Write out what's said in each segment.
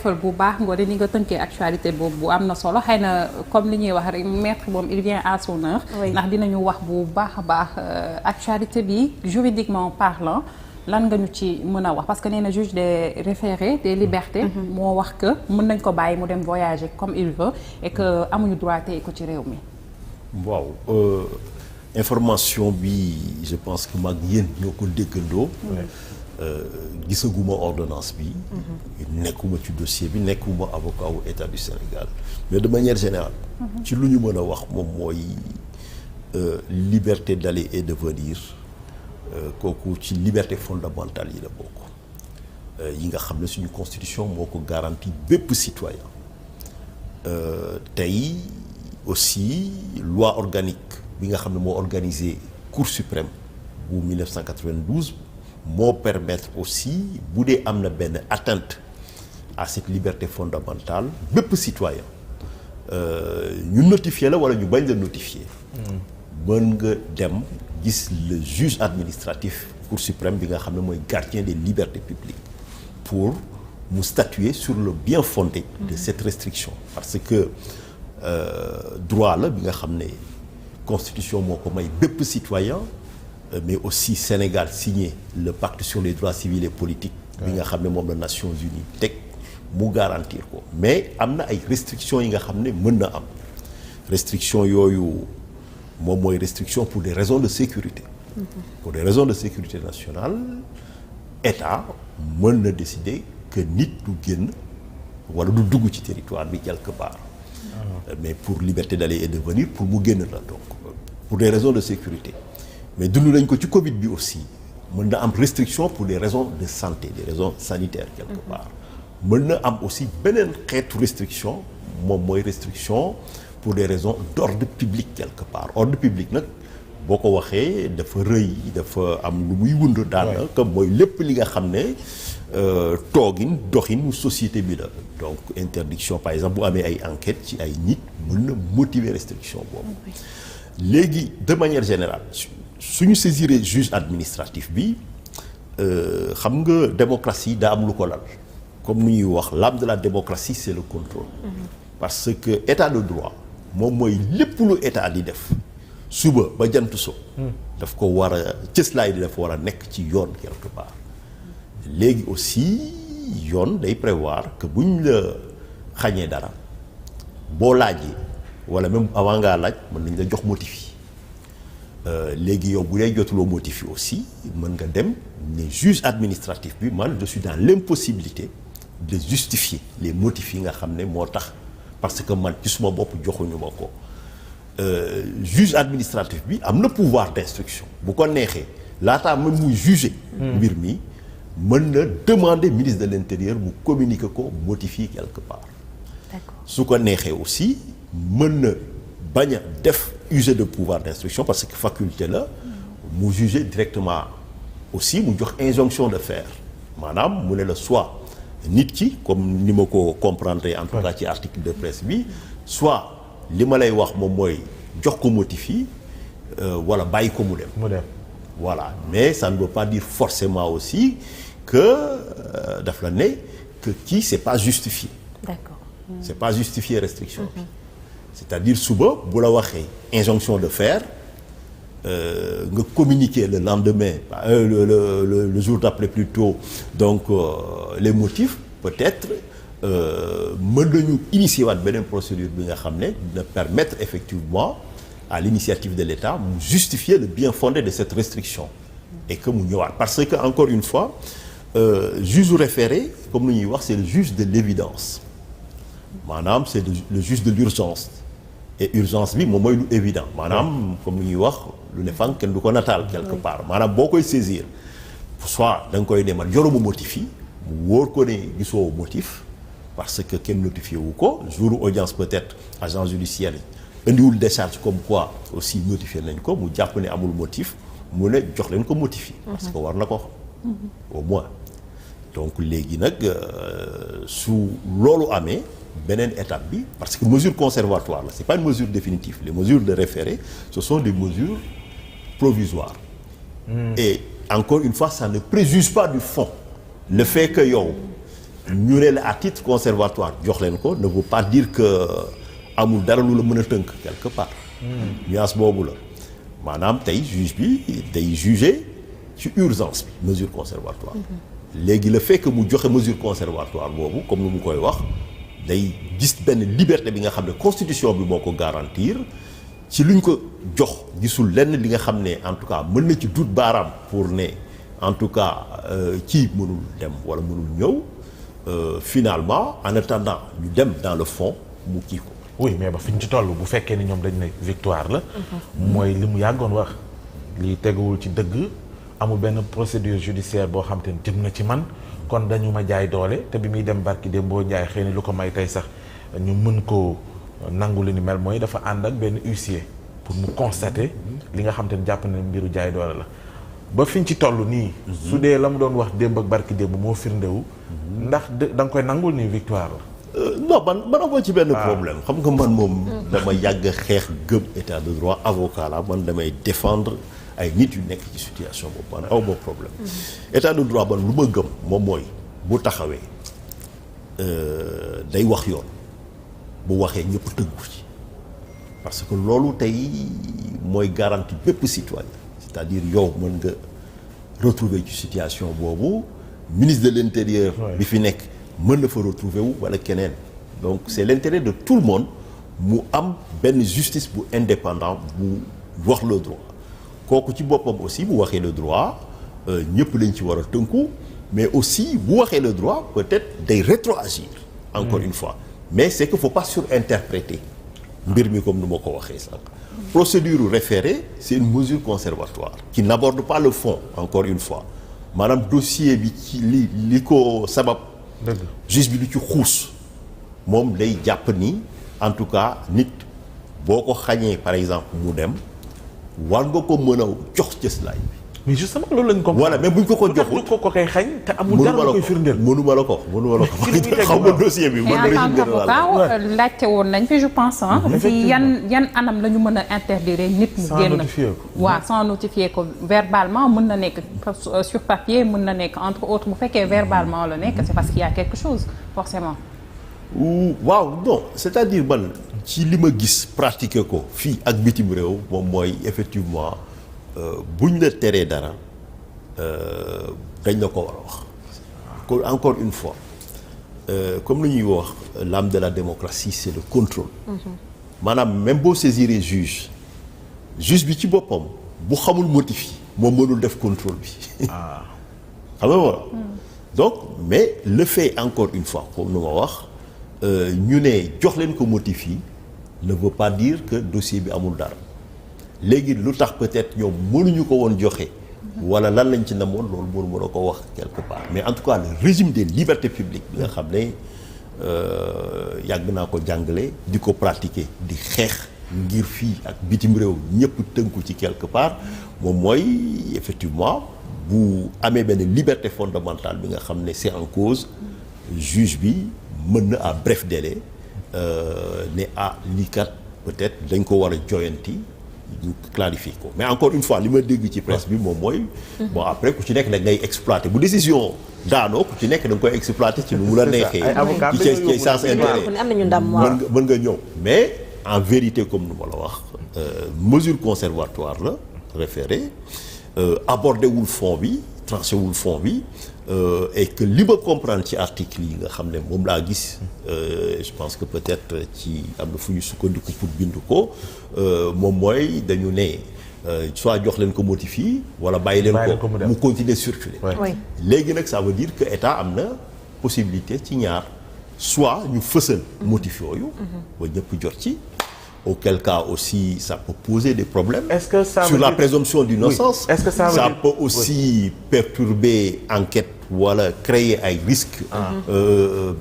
jaajëfal bu baax Ngoné ni nga tënkee actualité boobu am na solo xëy na comme li ñuy wax rek maître moom il vient à son heure. ndax dinañu wax bu baax a baax actualité bi juridiquement parlant lan nga ñu ci mën a wax parce que nee na juge des référés des libertés. moo wax que mën nañ ko bàyyi mu dem voyager comme il veut et que amuñu droit tey ko ci réew mi. waaw information bi je pense que maag yéen ñoo ko déggandoo. gisaguma ordonnance bi. nekkuma ci dossier bi nekkuma avocat wu état du Sénégal mais de manière générale. ci lu ñu mën a wax moom mooy liberté d'aller et de venir kooku ci liberté fondamentale yi la bokk yi nga xam ne suñu constitution moo ko garantie bépp citoyen tey aussi loi organique bi nga xam ne moo organisé Cour suprême bu 1992. moo permettre aussi bu dee am na benn atteinte à cette liberté fondamentale bépp citoyen ñu notifier la wala ñu bañ la notifier mën nga dem gis le juge administratif Cour suprême bi nga xam ne mooy gardien des libertés publiques pour mu statuer sur le bien fondé de cette restriction parce que droit la bi nga xam ne constitution moo ko may bépp citoyen mais aussi Sénégal signé le pacte sur les droits civils et politiques bi nga xam ne moom la Nations Unies teg mu garantir ko mais am na ay restrictions yi nga xam ne mën na am restrictions yooyu moom mooy restriction pour des raisons de sécurité pour des raisons de sécurité nationale État mën na décider que nit du génn wala du dugg ci territoire bi quelque part mais pour liberté d'aller et de venir pour mu génn la donc pour des raisons de sécurité mais dund nañ ko ci Covid bi aussi mën na am restriction pour des raisons de santé des raisons sanitaires quelque part mën na am aussi beneen xeetu restriction moom mooy restriction pour des raisons d'ordre public quelque part ordre public nag boo ko waxee dafa rëy dafa am lu muy wund daanaka mooy lépp li nga xam ne toogin doxin société bi la donc interdiction par exemple bu amee ay enquêtes ci ay nit mën na motiver restriction boobu léegi de manière générale suñu saisiré juge administratif bi xam nga démocratie daa am lu ko lal comme ni ñuy wax l'âme de la démocratie c'est le contrôle parce que état de droit moom mooy lépp lu état di def suba ba jant so daf ko war a cëslaay di dafa war a nekk ci yoon quelque part léegi aussi yoon day prévoir que buñ la xañee dara boo laajee wala même avant ngaa laaj mën nañ la jox motif léegi yow bu dee jotuloo motif yi aussi mën nga dem ne juge administratif bi man je suis dans l'impossibilité de justifier les motifs yi nga xam ne moo tax parce que man ci suma bopp joxuñu ma ko juge administratif bi am na pouvoir d'instruction bu ko neexee laataa même muy juger mbir mi mën na demander ministre de l'intérieur mu communiquer ko motifier quelque part su ko neexee aussi mën na bañ a def user de pouvoir d'instruction parce que faculté la mu juger directement aussi mu jox injonction de faire maanaam mu ne la soit nit ki comme ni ma ko comprendre en tout cas ci article de presse bi soit li ma lay wax moom mooy jox ko motif yi wala bàyyi ko mu dem voilà mais ça ne veut pas dire forcément aussi que daf la ne que kii c'est pas justifié d'accord c'est pas justifié restriction bi c'est-à-dire suba bu la waxee injonction de faire nga communiquer le lendemain le jour d'après plutôt donc les motifs peut-être mën nañu initier waat beneen procédure bi nga xam ne dina permettre effectivement à l'initiative de l'État mu justifier le bien fondé de cette restriction et que mu ñëwaat parce que encore une fois juge référé comme ni ñuy wax c'est le juge de l'évidence maanaam c'est le juge de l'urgence et urgence bi moom mooy lu évident maanaam comme ni ñuy wax lu ne fànn kenn du ko nataal quelque part maanaam boo koy saisir soit da nga koy ne man yoruma motif yi mu wóor ko ne gisoo motif parce que kenn notifié wu ko jour audience peut-être agent judiciaire yi indiwul décharge comme quoi aussi notifié nañ ko mu jàpp ne amul motif mu ne jox leen ko motifié parce que war na ko xam au moins donc léegi nag su loolu amee beneen étape bi parce que mesure conservatoire la c'est pas une mesure définitive les mesures de référé ce sont des mesures provisoires et encore une fois ça ne préjuge pas du fond le fait que yow ñu ne la à titre conservatoire jox leen ko ne veut pas dire que amul dara lu la mën a tënk quelque part. nuance boobu la maanaam tey juge bi day juger ci urgence bi mesure conservatoire. léegi le fait que mu joxe mesure conservatoire boobu comme ni mu koy wax day gis benn liberté bi nga xam ne constitution bi moo ko garantir ci luñ ko jox gisul lenn li nga xam ne en tout cas mën na ci dut baaraam pour ne en tout cas kii mënul dem wala mënul ñëw finalement en attendant ñu dem dans le fond mu kii ko. oui mais ba fi ñu ci toll bu fekkee ni ñoom dañ ne victoire la. mooy li mu yàggoon wax lii teguwul ci dëgg. amul benn procédure judiciaire boo xam te ne jëm na ci man kon dañu ma jaay doole te bi muy dem barki dem boo jaay xëy na lu ko may tey sax ñu mën koo nangu li ni mel mooy dafa ànd ak benn huissier pour mu constater li nga xam te ne jàpp na mbiru jaay doole la ba fiñ ci toll nii. su dee la mu doon wax démb ak barki démb moo firndewu ndax da nga koy nangul ni victoire la. non man amoo ci benn problème xam nga man moom dama yàgg xeex gëm état de droit avocat la man damay défendre ay nit yu nekk ci situation boobu man aw ma problème état de droit man lu ma gëm moom mooy bu taxawee day wax yoon bu waxee ñëpp tënku ci parce que loolu tey mooy garantie bépp citoyen c'est-à-dire yow mën nga retrouver ci situation boobu ministre de l'intérieur bi fi nekk mën na fa retrouver wu wala keneen donc c'est l'intérêt de tout le monde mu am benn justice bu indépendant bu wax le droit kooku ci boppam aussi bu waxee le droit ñëpp lañ ci war a tënku mais aussi bu waxee le droit peut-être day rétroagir encore une fois mais c'est que faut pas surinterpréter mbir mi comme nu ma ko waxee sànq procédure référé c'est une mesure conservatoire qui n'aborde pas le fond encore une fois maanaam dossier bi ci li ko sabab juge bi lu ci xuus moom day jàpp ni en tout cas nit boo ko xañee par exemple mu dem war nga ko mën a jox cëslaay bi. mais justement loolu lañ ko. voilà mais buñ ko joxul ko koy xañ te amul dara koy firndeel. mënuma la ko xaw ma dossier bi. mën na laajte woon nañ fi je pense ci yan anam la ñu mën a interdire nit mu génn. waaw sans notifier ko verbalement mën na nekk sur papier mën na nekk entre autres bu fekkee verbalement la nekk c'est parce qu'il y a quelque chose forcément. waaw non c'est-à-dire man ci li ma gis pratiquer ko fii ak bitim réew moom mooy effectivement buñ la teree dara dañ la ko war a wax encore une fois comme li ñuy wax l'âme de la démocratie c'est le contrôle maanaam même boo saisiree juge bi ci boppam bu xamul motif yi moom mënul def contrôle bi xam nga wala donc mais le fait encore une fois comme nu ma wax ñu ne jox leen ko motif yi ne veut pas dire que dossier bi amul dara léegi lu tax peut-être ñoom mënuñu ko woon joxe wala lan lañ ci namoon loolu mënu mën a ko wax quelque part mais en tout cas le régime des libertés publiques bi nga xam ne yàgg naa ko jàngale di ko pratiquer di xeex ngir fii ak bitim réew ñëpp tënku ci quelque part moom mooy effectivement bu amee benn liberté fondamentale bi nga xam ne c'est en cause juge bi mën na à bref délai ne lii kat peut-être dañ ko war a joyanti ñu clarifier ko mais encore une fois li ma dégg ci presse bi moom mooy bon après ku ci nekk nag ngay exploiter bu décision daanoo ku ci nekk da nga koy exploiter ci nu mu la neexee ci sens intérêt mën nga ñëw mais en vérité comme nu ma la wax mesure conservatoire la référé aborder wul fond bi tranché wul fond bi et que li ma comprendre ci article yi nga xam ne moom laa gis je pense que peut-être ci am na fu ñu sukkandiku pour bind ko moom mooy dañu ne soit jox leen ko motif yi wala bàyyi leen ko mu continuer circuler léegi nag ça veut dire que état am na possibilité ci ñaar soit ñu fësal motif yooyu ba ñëpp jot ci auquel cas aussi ça peut poser des problèmes sur la présomption d'innocence. Est-ce que ça peut aussi perturber enquête wala créer ay risques.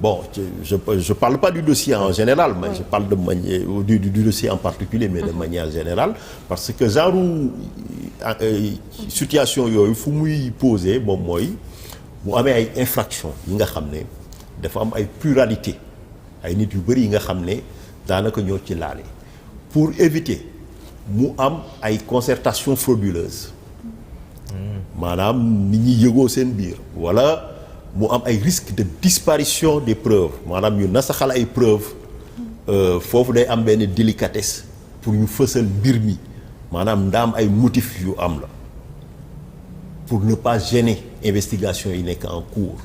Bon je parle pas du dossier en général mais je parle de manière du dossier en particulier mais de manière générale parce que genre situation yooyu fu muy poser moom mooy mu amee ay infractions yi nga xam ne dafa am ay pluralité ay nit yu bari yi nga xam ne daanaka ñoo ci laale. pour éviter mu am ay concertation frauduleuse maanaam nit ñi yëgoo seen biir wala mu am ay risques de disparition des preuves maanaam ñu nasaxal ay preuves foofu day am benn délicatesse pour ñu fësal mbir mi maanaam ndaam ay motifs yu am la pour ne pas gêner investigation yi nekk en cours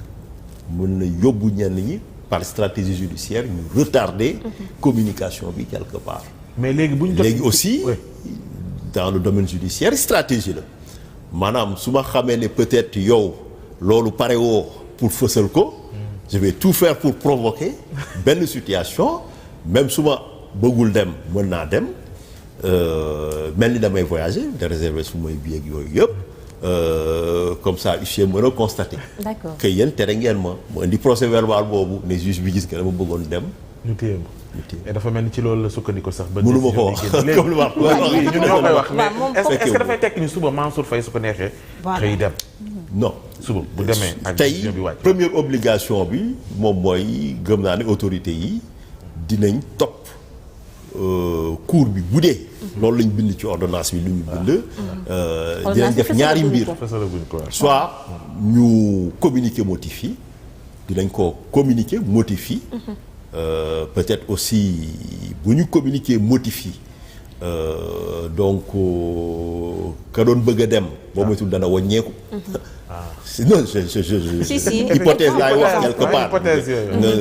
mën na yóbbu ñenn ñi par stratégie judiciaire ñu retarder communication bi quelque part. mais léegi bu ñu léegi aussi dans le domaine judiciaire stratégie la maanaam su ma xamee ne peut-être yow loolu pare woo pour fësal ko je vais tout faire pour provoquer benn situation même su ma bëggul dem mën naa dem mel ni damay voyager de réserver su may billet yooyu yëpp comme ça huissier mën a constater que yéen tere ngeen ma indi procès verbal boobu ne juge bi gis nga dama bëggoon dem ñu téye ma et dafa mel ni ci loolu la sukkandiku sax ba mënu ma ko wax comme lu wax ñun ñoo koy wax mais est-ce que dafay tekk ni suba Mansour Faye su ko neexee xëy dem non suba bu demee ak tey première obligation bi moom mooy gëm naa ne autorité yi dinañ topp cours bi bu dee loolu lañ bind ci ordonnance bi lu ñu bind dinañ def ñaari mbir soit ñu communiquer motif yi dinañ ko communiquer motif yi peut-être aussi bu ñu communiquer motif yi donc ka doon bëgg a dem boo moytul dana wàññeeku non je hypothèse laay wax quelque part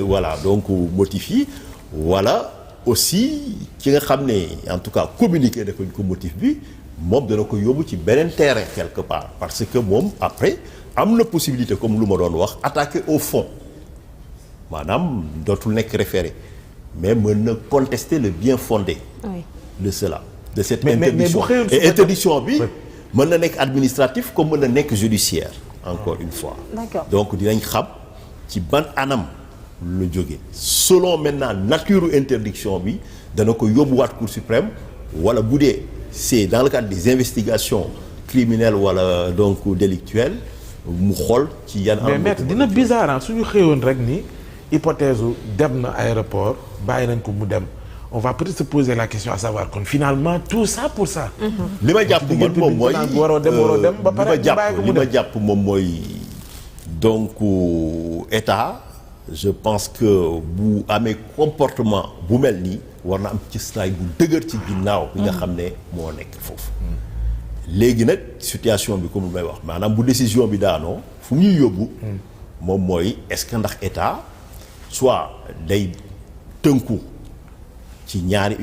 voilà donc motif yi wala aussi ki nga xam ne en tout cas communiquer dafa ko motif bi moom dana ko yóbbu ci beneen terrain quelque part parce que moom après am na possibilité comme lu ma doon wax attaquer au fond maanaam dootul nekk référé mais mën na contester le bien fondé de cela de cette interdiction et interdiction bi mën na nekk administratif comme mën na nekk judiciaire encore une fois donc dinañ xam ci ban anam la jóge selon maintenant nature interdiction bi dana ko yóbbuwaat Cour suprême wala bu dee c'est dans le cadre des investigations criminelles wala donc délictuelles mu xool ci yan mais maître dina bizarre suñu xëyoon rek ni hypothèse u dem na aéroport bàyyi nañ ko mu dem on va peut-être se poser la question à savoir kon finalement tout ça pour ça li ma jàpp man moom mooy waroo dem ba pare li ma jàpp moom mooy donc état je pense que bu amee comportement bu mel nii war na am ci stade bu dëgër ci ginnaaw bi nga xam ne moo nekk foofu léegi nag situation bi comme may wax maanaam bu décision bi daanoo fu ñuy yóbbu moom mooy est-ce que ndax état soit day tënku ci ñaari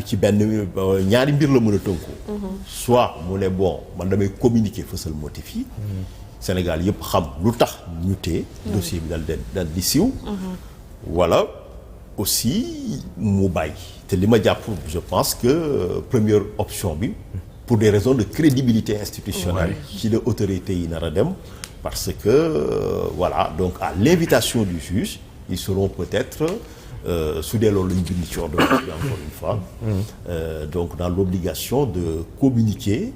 mbir la mën a tënku soit mu ne bon man damay communiquer fësal motif yi Sénégal yëpp xam lu tax ñu tee dossier bi dal di siiw wala aussi mu bàyyi te li ma jàpp je pense que première option bi pour des raisons de crédibilité institutionnelle ci la autorité yi nar a dem parce que voilà donc à l'invitation du juge ils seront peut-être su dee loolu la ñu bind ci ordonnance bi encore une fois donc dans l'obligation de communiquer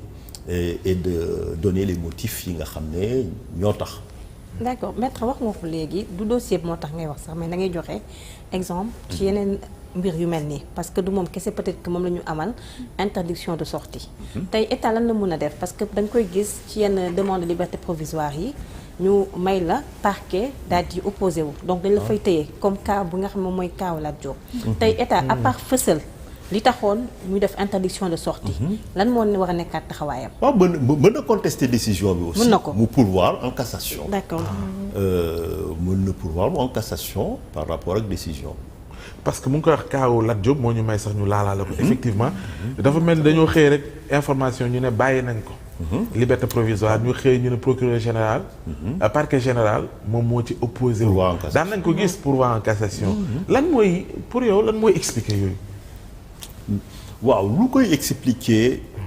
et de donner les motifs yi nga xam ne ñoo tax. d'accord maître wax nga ko léegi du dossier bi moo tax ngay wax sax mais da ngay joxe exemple ci yeneen mbir yu mel nii parce que du moom kese peut-être que moom la ñu amal interdiction de sortie tey état lan la mën a def parce que dañ koy gis ci yenn demande de liberté provisoire yi ñu may la parquet daal di opposé wu donc dañ la fay téye comme cas bu nga xam ne moom mooy cas Lat Diop tey état à part fësal li taxoon muy def interdiction de sortie lan moo war a nekkaat taxawaayam. waaw mën na contester décision bi aussi. mën na ko mu pourvoir en cassation. d'accord. mën na pourvoir en cassation par rapport ak décision. parce que mu ngi koy wax kaawu Lat Diop moo ñu may sax ñu laalaale ko. effectivement dafa mel ni dañoo xëy rek information ñu ne bàyyi nañ ko. liberté provisoire ñu xëy ñu ne procureur général. parquet général moom moo ci opposé wu. daan nañ ko gis pourvoi en cassation. lan mooy pour yow lan mooy expliquer yooyu. waaw lu koy expliquer